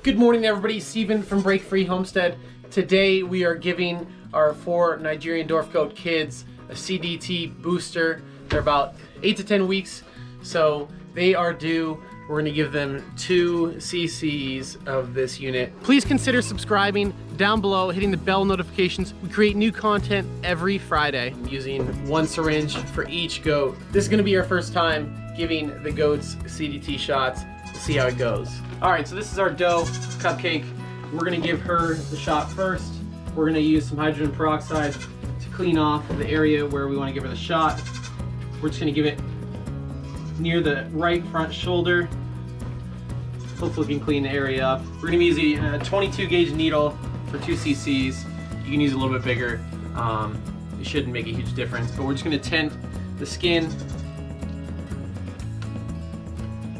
Good morning, everybody. Steven from Break Free Homestead. Today we are giving our 4 Nigerian Dwarf goat kids a CDT booster. They're about 8 to 10 weeks, so they are due. We're going to give them 2 cc's of this unit. Please consider subscribing down below, hitting the bell notifications. We create new content every Friday. I'm using 1 syringe for each goat. This is going to be our first time giving the goats CDT shots. We'll see how it goes. All right, so this is our doe cupcake. We're going to give her the shot first. We're going to use some hydrogen peroxide to clean off the area where we want to give her the shot. We're just going to give it near the right front shoulder. Hopefully we can clean the area up. We're going to be using a 22 gauge needle for 2 cc's. You can use a little bit bigger. It shouldn't make a huge difference, but we're just going to tint the skin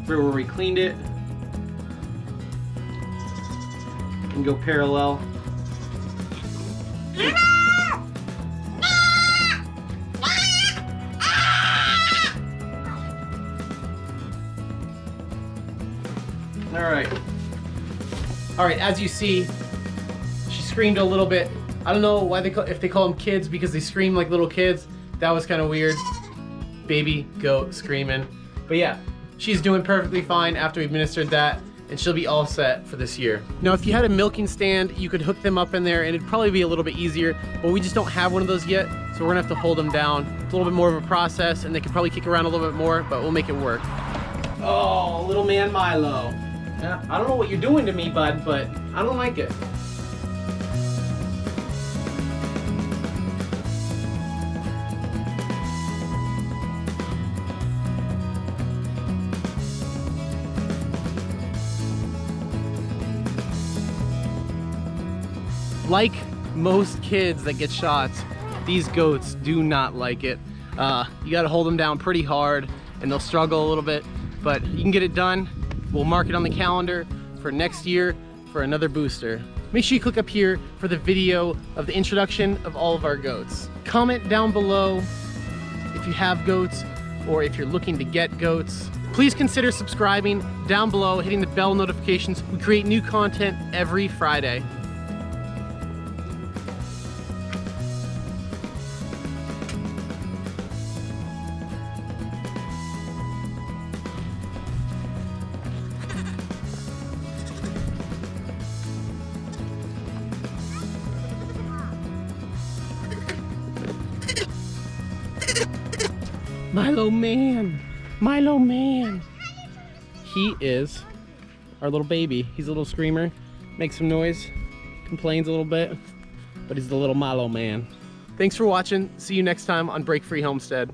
right where we cleaned it and go parallel. All right, as you see, she screamed a little bit. I don't know why if they call them kids because they scream like little kids. That was kind of weird. Baby goat screaming. But yeah, she's doing perfectly fine after we administered that, and she'll be all set for this year. Now, if you had a milking stand, you could hook them up in there and it'd probably be a little bit easier, but we just don't have one of those yet, so we're gonna have to hold them down. It's a little bit more of a process and they could probably kick around a little bit more, but we'll make it work. Oh, little man Milo. Yeah, I don't know what you're doing to me, bud, but I don't like it. Like most kids that get shots, these goats do not like it. You gotta hold them down pretty hard and they'll struggle a little bit, but you can get it done. We'll mark it on the calendar for next year for another booster. Make sure you click up here for the video of the introduction of all of our goats. Comment down below if you have goats or if you're looking to get goats. Please consider subscribing down below, hitting the bell notifications. We create new content every Friday. Milo man, Milo man. He is our little baby. He's a little screamer, makes some noise, complains a little bit, but he's the little Milo man. Thanks for watching. See you next time on Break Free Homestead.